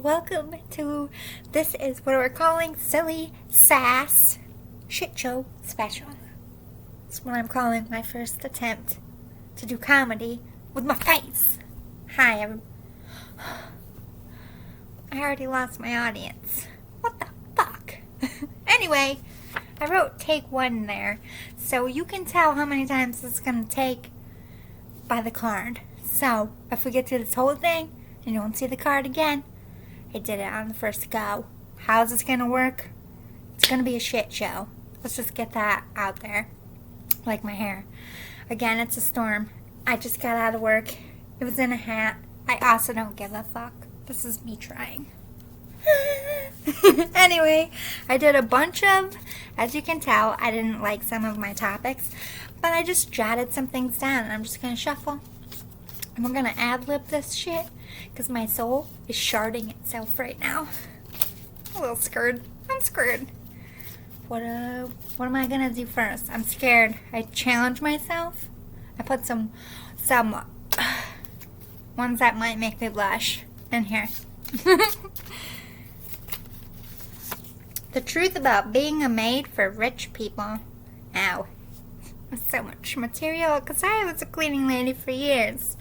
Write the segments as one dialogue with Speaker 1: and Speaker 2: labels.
Speaker 1: welcome to, this is what we're calling Silly Sass Shit Show Special. It's what I'm calling my first attempt to do comedy with my face. Hi, everyone. I already lost my audience. What the fuck? Anyway, I wrote take one there, so you can tell how many times it's gonna take by the card. So, if we get through this whole thing and you don't see the card again, I did it on the first go. How's this gonna work? It's gonna be a shit show. Let's just get that out there. Like my hair. Again, it's a storm. I just got out of work. It was in a hat. I also don't give a fuck. This is me trying. Anyway, I did a bunch of, as you can tell, I didn't like some of my topics, but I just jotted some things down, and I'm just going to shuffle. And we're going to ad-lib this shit, because my soul is sharding itself right now. I'm a little scared. I'm scared. What am I going to do first? I'm scared. I challenge myself. I put some ones that might make me blush in here. The truth about being a maid for rich people. Ow. There's so much material, because I was a cleaning lady for years.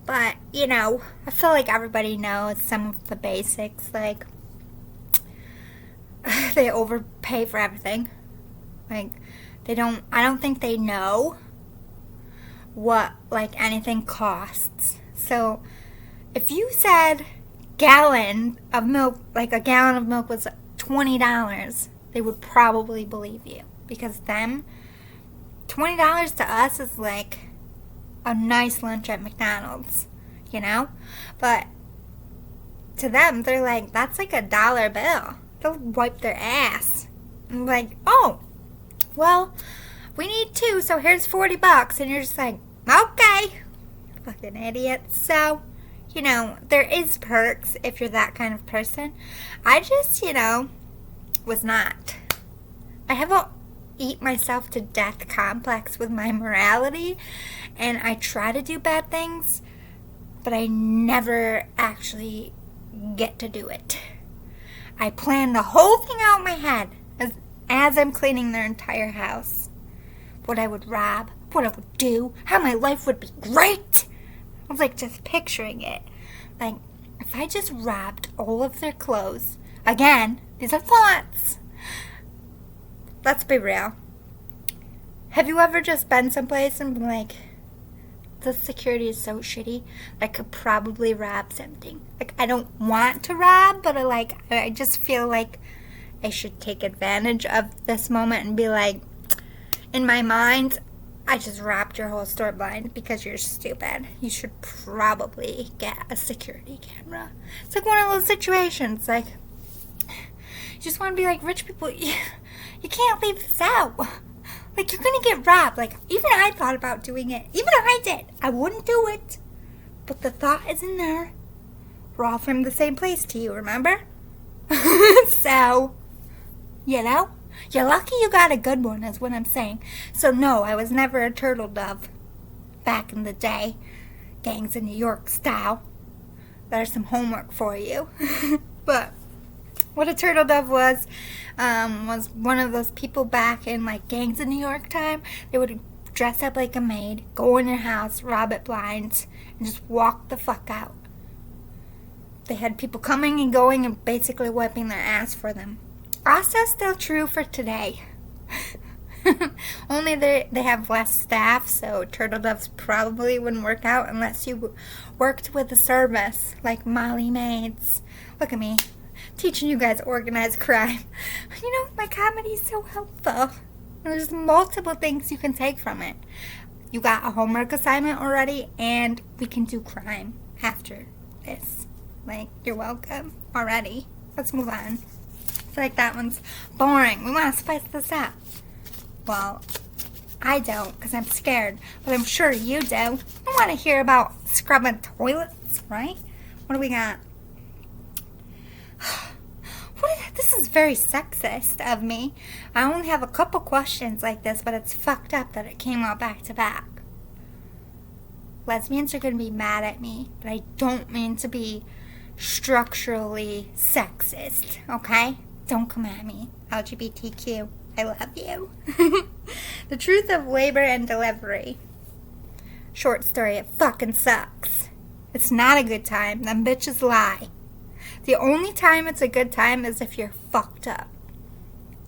Speaker 1: But, you know, I feel like everybody knows some of the basics. Like, they overpay for everything. Like, I don't think they know what, like, anything costs. So, if you said gallon of milk, like a gallon of milk was $20, they would probably believe you. Because them, $20 to us is like a nice lunch at McDonald's, you know? But to them, they're like, that's like a $1 bill. They'll wipe their ass. And like, oh, well, we need 2, so here's $40. And you're just like, okay. Fucking idiot. So, you know, there is perks if you're that kind of person. I just, you know, was not. I have a eat myself to death complex with my morality, and I try to do bad things, but I never actually get to do it. I plan the whole thing out in my head as I'm cleaning their entire house. What I would rob, what I would do, how my life would be great. I was like just picturing it. Like, if I just robbed all of their clothes. Again, these are thoughts. Let's be real. Have you ever just been someplace and been like, the security is so shitty, I could probably rob something. Like, I don't want to rob, but I just feel like I should take advantage of this moment and be like, in my mind, I just robbed your whole store blind because you're stupid. You should probably get a security camera. It's like one of those situations, like, you just want to be like, rich people, you can't leave this out. Like, you're going to get robbed. Like, even I thought about doing it. Even if I did, I wouldn't do it. But the thought is in there. We're all from the same place to you, remember? So, you know, you're lucky you got a good one, is what I'm saying. So, no, I was never a turtle dove back in the day. Gangs in New York style. There's some homework for you. But what a turtle dove was one of those people back in, like, Gangs in New York time. They would dress up like a maid, go in your house, rob it blind, and just walk the fuck out. They had people coming and going and basically wiping their ass for them. Also still true for today. Only they have less staff, so turtle doves probably wouldn't work out unless you worked with a service like Molly Maids. Look at me, teaching you guys organized crime. You know, my comedy is so helpful. There's multiple things you can take from it. You got a homework assignment already, and we can do crime after this. Like, you're welcome already. Let's move on. I feel like that one's boring. We want to spice this up. Well, I don't, because I'm scared. But I'm sure you do. I want to hear about scrubbing toilets, right? What do we got? This is very sexist of me. I only have a couple questions like this, but it's fucked up that it came out back to back. Lesbians are going to be mad at me, but I don't mean to be structurally sexist, okay? Don't come at me, LGBTQ. I love you. The truth of labor and delivery. Short story, it fucking sucks. It's not a good time. Them bitches lie. The only time it's a good time is if you're fucked up.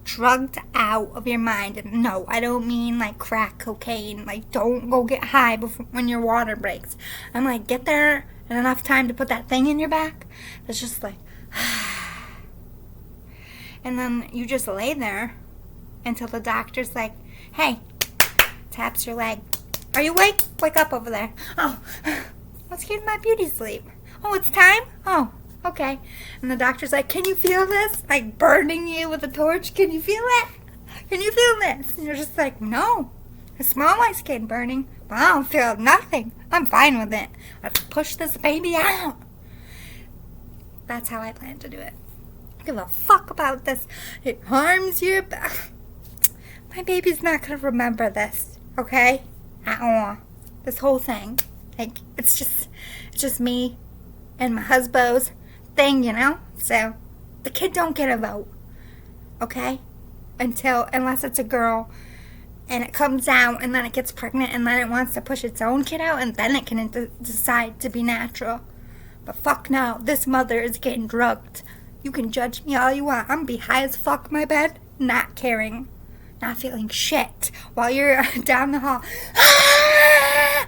Speaker 1: Drugged out of your mind. And no, I don't mean like crack cocaine. Like, don't go get high before, when your water breaks. I'm like, get there in enough time to put that thing in your back. That's just like, and then you just lay there until the doctor's like, hey, taps your leg. Are you awake? Wake up over there. Oh, let's get my beauty sleep. Oh, it's time? Oh, okay. And the doctor's like, can you feel this? Like burning you with a torch? Can you feel it? Can you feel this? And you're just like, no. I smell my skin burning, but I don't feel nothing. I'm fine with it. Let's push this baby out. That's how I plan to do it. I don't give a fuck about this. It harms your back. My baby's not going to remember this, okay? At all. This whole thing. Like, it's just me and my husband's thing, you know? So, the kid don't get a vote, okay? Unless it's a girl, and it comes out, and then it gets pregnant, and then it wants to push its own kid out, and then it can decide to be natural. But fuck no, this mother is getting drugged. You can judge me all you want. I'm gonna be high as fuck in my bed, not caring. Not feeling shit while you're down the hall. Ah!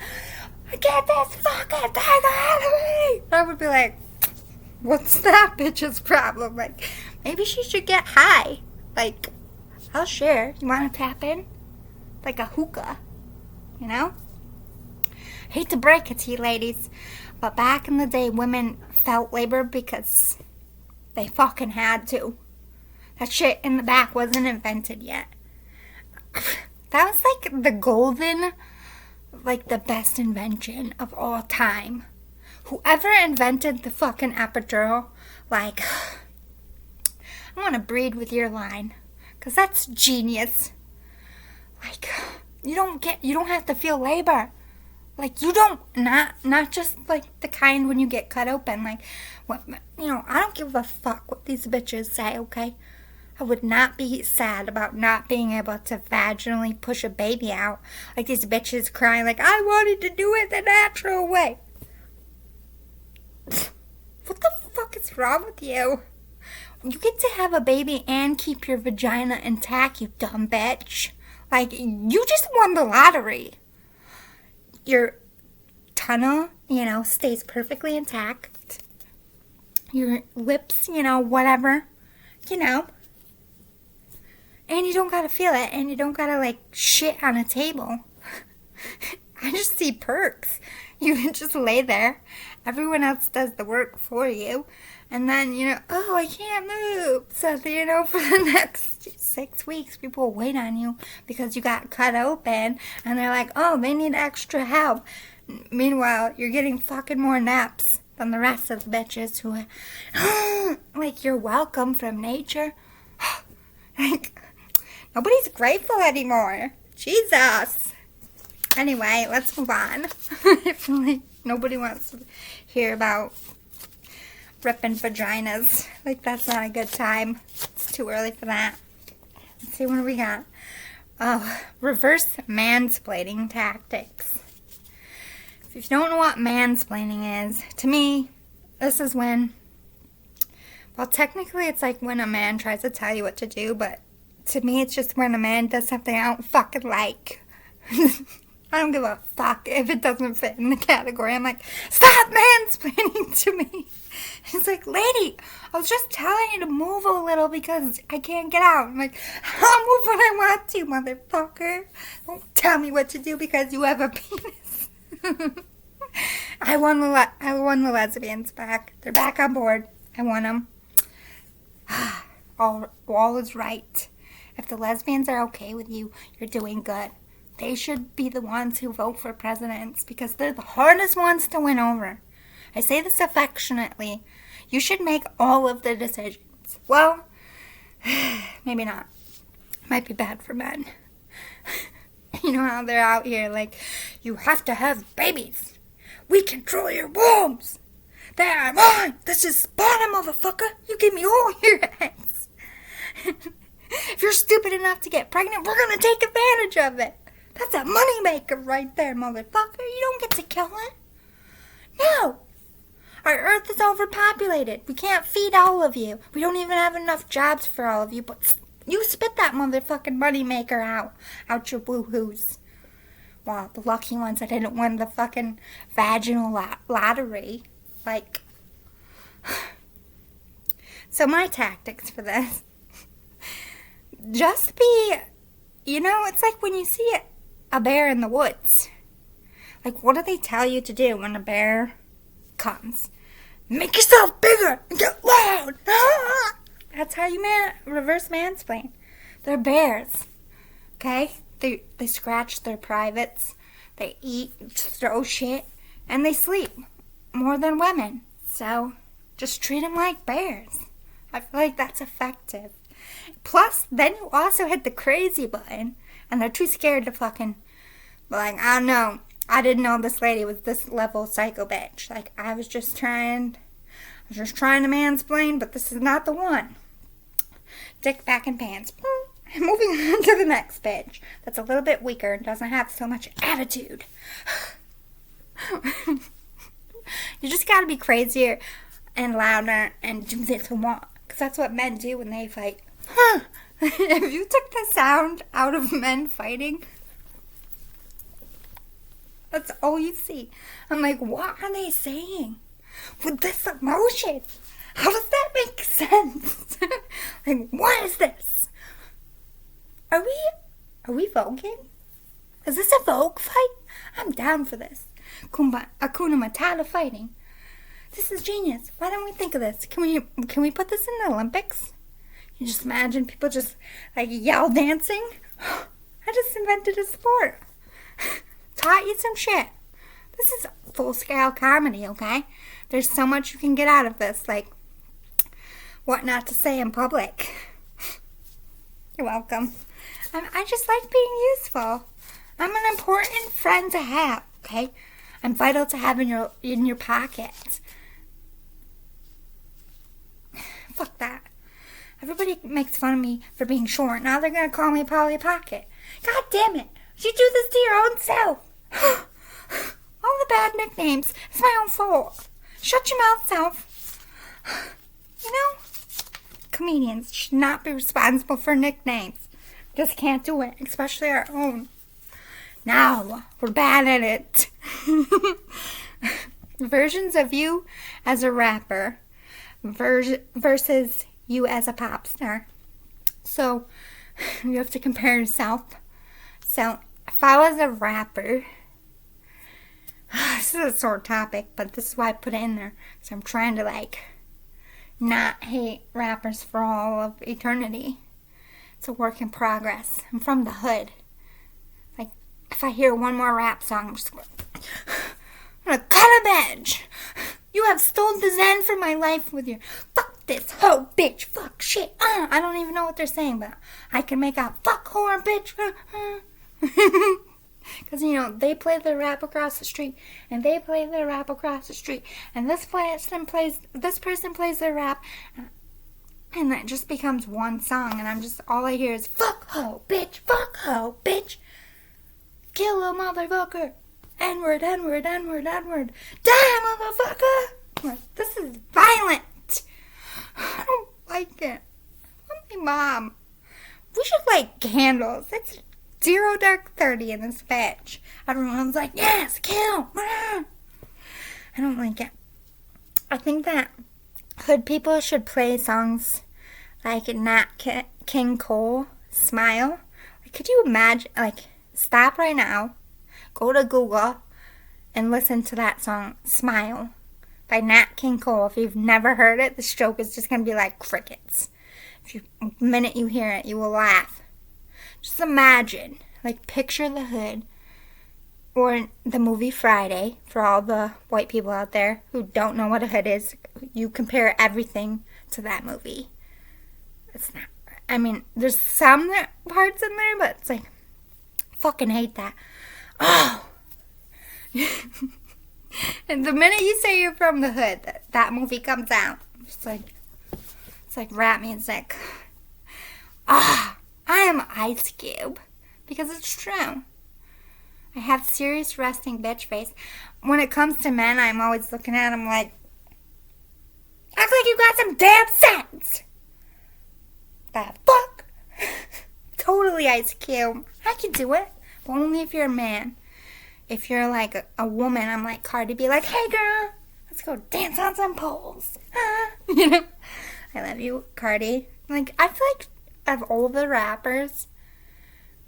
Speaker 1: Get this fucking thing out of me! I would be like, what's that bitch's problem? Like, maybe she should get high. Like, I'll share. You want to tap in? Like a hookah. You know? Hate to break it to you ladies, but back in the day, women felt labor because they fucking had to. That shit in the back wasn't invented yet. That was like the golden, like the best invention of all time. Whoever invented the fucking epidural, like, I want to breed with your line, because that's genius. Like, you don't have to feel labor. Like, you don't, not just like the kind when you get cut open. Like, what, you know, I don't give a fuck what these bitches say, okay? I would not be sad about not being able to vaginally push a baby out. Like these bitches crying like, I wanted to do it the natural way. What the fuck is wrong with you? You get to have a baby and keep your vagina intact, you dumb bitch. Like, you just won the lottery. Your tunnel, you know, stays perfectly intact. Your lips, you know, whatever, you know. And you don't gotta feel it, and you don't gotta, like, shit on a table. I just see perks. You just lay there. Everyone else does the work for you. And then, you know, oh, I can't move. So, you know, for the next 6 weeks, people will wait on you because you got cut open. And they're like, oh, they need extra help. Meanwhile, you're getting fucking more naps than the rest of the bitches who are, like, you're welcome from nature. Like, nobody's grateful anymore. Jesus. Anyway, let's move on. I feel like nobody wants to hear about ripping vaginas. Like, that's not a good time. It's too early for that. Let's see, what do we got? Oh, reverse mansplaining tactics. If you don't know what mansplaining is, to me, this is when, well, technically it's like when a man tries to tell you what to do, but to me it's just when a man does something I don't fucking like. I don't give a fuck if it doesn't fit in the category. I'm like, stop mansplaining to me. It's like, lady, I was just telling you to move a little because I can't get out. I'm like, I'll move when I want to, motherfucker. Don't tell me what to do because you have a penis. I won the lesbians back. They're back on board. I won them. All is right. If the lesbians are okay with you, you're doing good. They should be the ones who vote for presidents because they're the hardest ones to win over. I say this affectionately. You should make all of the decisions. Well, maybe not. Might be bad for men. You know how they're out here like, you have to have babies. We control your wombs. They're mine. This is Sparta, motherfucker. You give me all your eggs. If you're stupid enough to get pregnant, we're gonna take advantage of it. That's a moneymaker right there, motherfucker. You don't get to kill it. No. Our earth is overpopulated. We can't feed all of you. We don't even have enough jobs for all of you, but you spit that motherfucking moneymaker out your woo-hoos. Well, the lucky ones that didn't win the fucking vaginal lottery. Like, so my tactics for this, just be, it's like when you see a bear in the woods. Like, what do they tell you to do when a bear comes? Make yourself bigger and get loud. That's how you reverse mansplain. They're bears, okay? They scratch their privates, they eat, throw shit, and they sleep more than women. So just treat them like bears. I feel like that's effective. Plus, then you also hit the crazy button, and they're too scared to fucking, like, I don't know. I didn't know this lady was this level psycho bitch. Like, I was just trying to mansplain, but this is not the one. Dick back in pants. Moving on to the next bitch. That's a little bit weaker and doesn't have so much attitude. You just gotta be crazier and louder and do this and what. Because that's what men do when they fight. If you took the sound out of men fighting, that's all you see. I'm like, what are they saying with this emotion? How does that make sense? Like, what is this? Are we voguing? Is this a Vogue fight? I'm down for this. Akuna Matata fighting. This is genius. Why don't we think of this? Can we put this in the Olympics? You just imagine people just like yell dancing. I just invented a sport. Taught you some shit. This is full-scale comedy, okay? There's so much you can get out of this, like what not to say in public. You're welcome. I just like being useful. I'm an important friend to have, okay? I'm vital to have in your pocket. Fuck that. Everybody makes fun of me for being short. Now they're gonna call me Polly Pocket. God damn it. You do this to your own self. All the bad nicknames. It's my own fault. Shut your mouth, self. Comedians should not be responsible for nicknames. Just can't do it, especially our own. Now, we're bad at it. Versions of you as a rapper versus you as a pop star. So, you have to compare yourself. So, if I was a rapper, this is a sore topic, but this is why I put it in there. So I'm trying to, not hate rappers for all of eternity. It's a work in progress. I'm from the hood. Like, if I hear one more rap song, I'm just going, I'm gonna cut a badge. You have stolen the zen from my life with your fuck this hoe, bitch, fuck shit. I don't even know what they're saying, but I can make out fuck whore, bitch. Because, they play the rap across the street, and they play the rap across the street, and this person plays their rap, and that just becomes one song, and all I hear is fuck ho, bitch, kill a motherfucker, N-word, N-word, N-word, N-word, die, motherfucker. Like, this is violent. I don't like it. I'm my mom. We should light candles. It's 0 dark 30 in this bitch. Everyone's like, yes, kill. I don't like it. I think that hood people should play songs like Nat King Cole, Smile. Could you imagine, stop right now, go to Google, and listen to that song, Smile, by Nat King Cole. If you've never heard it, this joke is just going to be like crickets. The minute you hear it, you will laugh. Just imagine, picture the hood, or the movie Friday, for all the white people out there who don't know what a hood is. You compare everything to that movie. It's not, there's some parts in there, but it's fucking hate that. Oh! And the minute you say you're from the hood, that movie comes out. It's like rap music. I am Ice Cube. Because it's true. I have serious resting bitch face. When it comes to men, I'm always looking at them like, act like you got some damn sense. The fuck? Totally Ice Cube. I can do it. But only if you're a man. If you're like a woman, I'm like Cardi B, like, hey girl, let's go dance on some poles. You know? I love you, Cardi. Like, I feel like of all the rappers,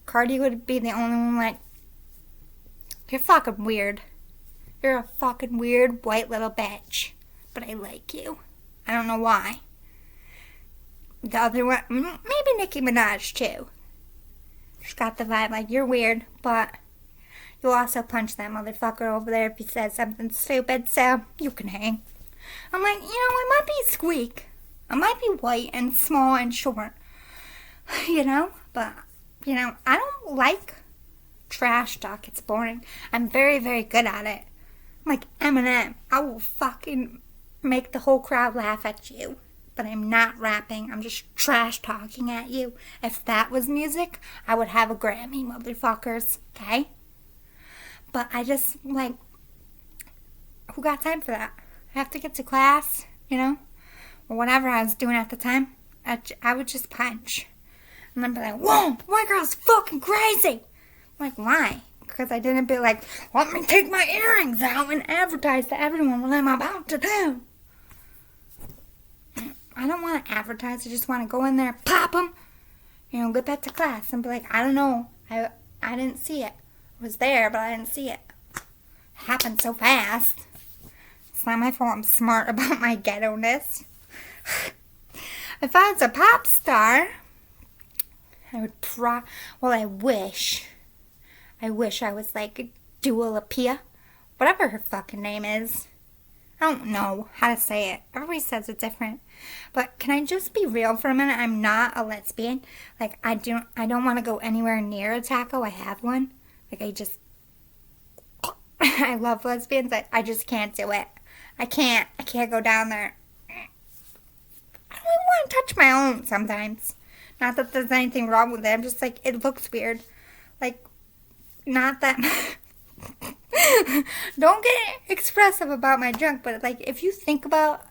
Speaker 1: Cardi would be the only one like, you're fucking weird. You're a fucking weird white little bitch. But I like you. I don't know why. The other one, maybe Nicki Minaj too. She's got the vibe like, you're weird, but you'll also punch that motherfucker over there if he says something stupid, so you can hang. I'm like, I might be Squeak. I might be white and small and short. But, I don't like trash talk. It's boring. I'm very, very good at it. I'm like Eminem. I will fucking make the whole crowd laugh at you. But I'm not rapping. I'm just trash talking at you. If that was music, I would have a Grammy, motherfuckers. Okay? But I just, who got time for that? I have to get to class, or whatever I was doing at the time. I would just punch. And then be like, whoa, white girl's fucking crazy. I'm like, why? Because I didn't be like, let me take my earrings out and advertise to everyone what I'm about to do. I don't want to advertise. I just want to go in there, pop them, get back to class and be like, I don't know. I didn't see it. It was there, but I didn't see it. It happened so fast. It's not my fault I'm smart about my ghetto-ness. If I was a pop star, I would I wish I was like Dua Lipa. Whatever her fucking name is. I don't know how to say it. Everybody says it different. But can I just be real for a minute? I'm not a lesbian. Like, I don't want to go anywhere near a taco. I have one. Like, I love lesbians. I just can't do it. I can't go down there. I don't even want to touch my own sometimes. Not that there's anything wrong with it. I'm just like, it looks weird. Like, not that... Don't get expressive about my junk, but like, if you think about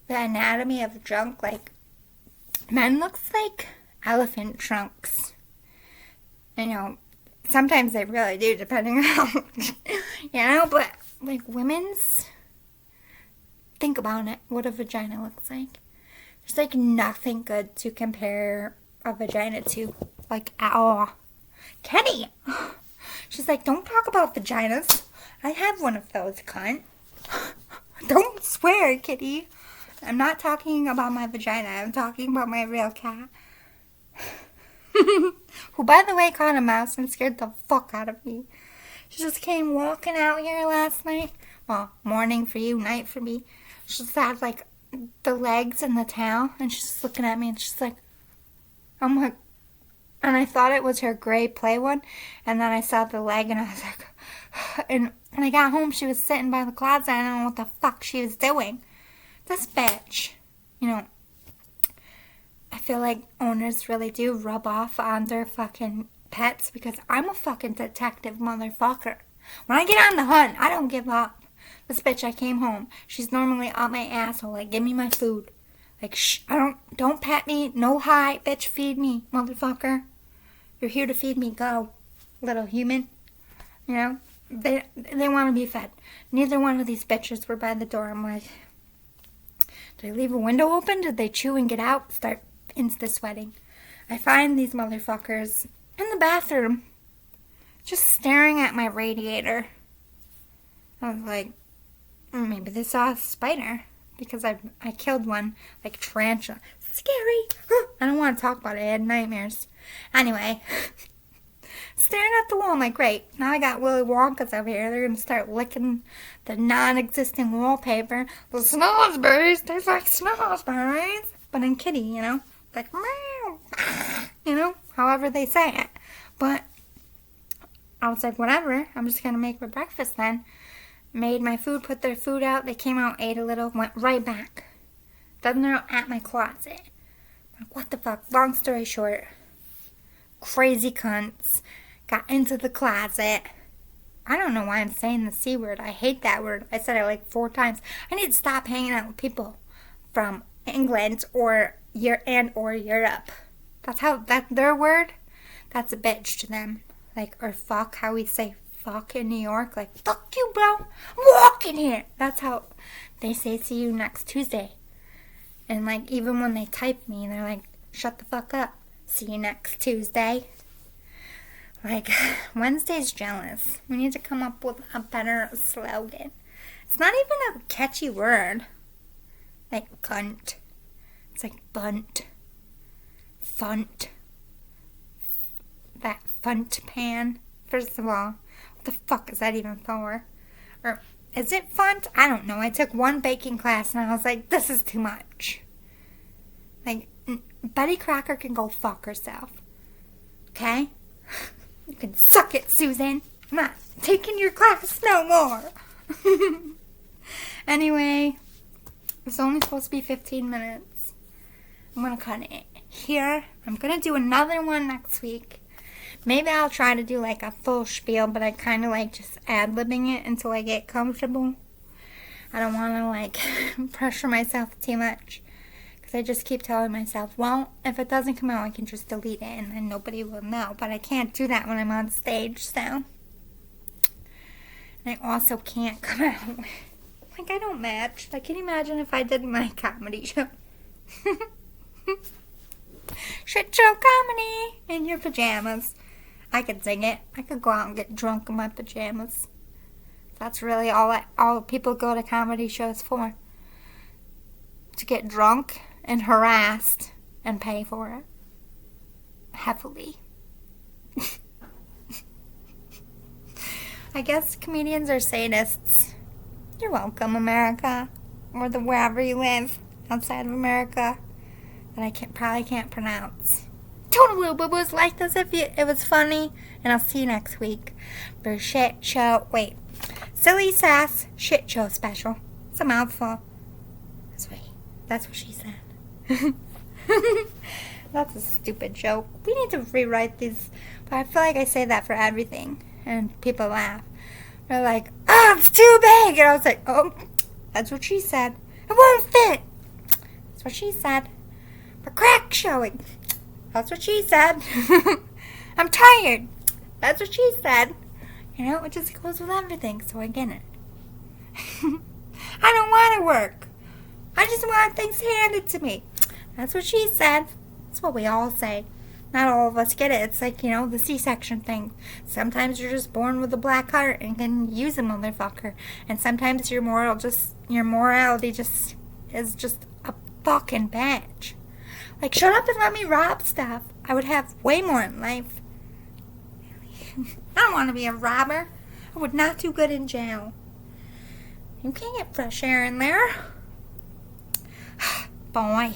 Speaker 1: the anatomy of junk, like, men looks like elephant trunks. Sometimes they really do, depending on how, but like, women's, think about it, what a vagina looks like. There's like nothing good to compare a vagina to, like, at all. Kenny! She's like, don't talk about vaginas. I have one of those, cunt. Don't swear, kitty. I'm not talking about my vagina. I'm talking about my real cat. Who, by the way, caught a mouse and scared the fuck out of me. She just came walking out here last night. Well, morning for you, night for me. She just had, like, the legs and the tail. And she's just looking at me and she's like, I'm like, and I thought it was her gray play one. And then I saw the leg and I was like... And when I got home, she was sitting by the closet. I don't know what the fuck she was doing. This bitch. I feel like owners really do rub off on their fucking pets. Because I'm a fucking detective motherfucker. When I get on the hunt, I don't give up. This bitch, I came home. She's normally on my asshole. Like, give me my food. Like, shh, don't pet me. No hi, bitch, feed me, motherfucker. You're here to feed me, go, little human. They want to be fed. Neither one of these bitches were by the door. I'm like, did they leave a window open? Did they chew and get out? Start insta sweating. I find these motherfuckers in the bathroom just staring at my radiator. I was like, maybe they saw a spider. Because I killed one, like tarantula. Scary. I don't want to talk about it. I had nightmares. Anyway, staring at the wall. I'm like, great. Now I got Willy Wonka's over here. They're going to start licking the non-existent wallpaper. The snozberries taste like snozberries. But in kitty, like, meow. However they say it. But I was like, whatever. I'm just going to make my breakfast then. made my food, put their food out. They came out, ate a little, went right back. Then they're at my closet. Like, what the fuck? Long story short, crazy cunts got into the closet. I don't know why I'm saying the C word. I hate that word. I said it like 4 times. I need to stop hanging out with people from England or Europe. That's their word. That's a bitch to them. Like, or fuck, how we say fuck in New York. Like, fuck you, bro. I'm walking here. That's how they say see you next Tuesday. And, like, even when they type me, they're like, shut the fuck up. See you next Tuesday. Like, Wednesday's jealous. We need to come up with a better slogan. It's not even a catchy word. Like, cunt. It's like bunt. Funt. That funt pan. First of all, what the fuck is that even for? Or is it funt? I don't know. I took one baking class and I was like, this is too much. Like, Betty Crocker can go fuck herself. Okay? You can suck it, Susan. I'm not taking your class no more. Anyway, it's only supposed to be 15 minutes. I'm going to cut it here. I'm going to do another one next week. Maybe I'll try to do like a full spiel, but I kind of like just ad-libbing it until I get comfortable. I don't want to like pressure myself too much. Because I just keep telling myself, well, if it doesn't come out, I can just delete it and then nobody will know. But I can't do that when I'm on stage, so. And I also can't come out. Like, I don't match. Like, can you imagine if I did my comedy show? Shit show comedy in your pajamas. I could sing it. I could go out and get drunk in my pajamas. That's really all people go to comedy shows for. To get drunk and harassed and pay for it. Heavily. I guess comedians are sadists. You're welcome, America. Or wherever you live outside of America that I probably can't pronounce. Total boo boos like this if it was funny. And I'll see you next week for shit show. Wait. Silly Sass shit show special. It's a mouthful. That's what she said. That's a stupid joke. We need to rewrite these. But I feel like I say that for everything. And people laugh. They're like, oh, it's too big. And I was like, oh, that's what she said. It won't fit. That's what she said. For crack showing. That's what she said. I'm tired. That's what she said. You know, it just goes with everything. So I get it. I don't want to work. I just want things handed to me. That's what she said. That's what we all say. Not all of us get it. It's like, you know, the C-section thing. Sometimes you're just born with a black heart and can use a motherfucker. And sometimes your morality just is just a fucking bitch. Like, shut up and let me rob stuff. I would have way more in life. I don't want to be a robber. I would not do good in jail. You can't get fresh air in there. Boy.